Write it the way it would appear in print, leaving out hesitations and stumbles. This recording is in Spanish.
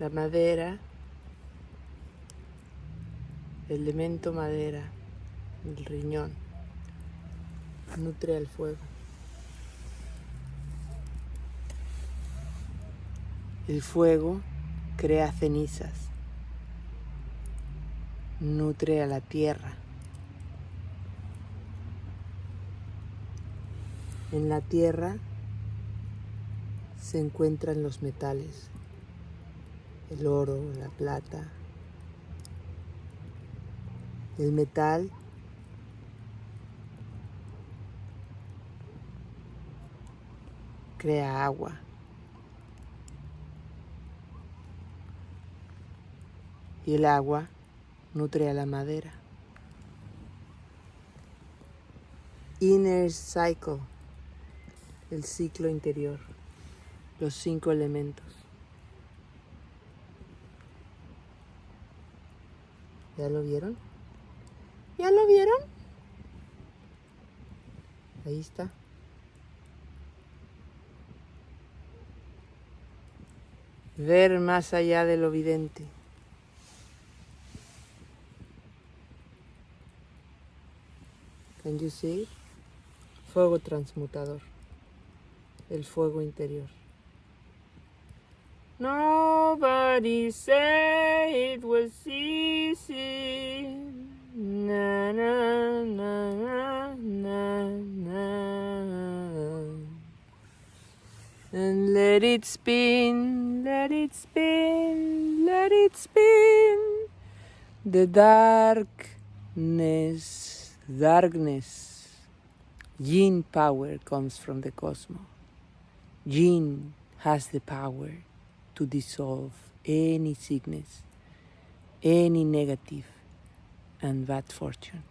La madera, el elemento madera, el riñón, nutre al fuego. El fuego crea cenizas, nutre a la tierra. En la tierra se encuentran los metales, el oro, la plata. El metal crea agua. Y el agua nutre a la madera. Inner cycle, el ciclo interior, los 5 elementos. ¿Ya lo vieron? ¿Ya lo vieron? Ahí está. Ver más allá de lo vidente. Can you see? Fuego transmutador. El fuego interior. Nobody said it was easy. Na, na, na, na, na. And let it spin, let it spin, let it spin. The darkness. Yin power comes from the cosmos. Yin has the power to dissolve any sickness, any negative and bad fortune.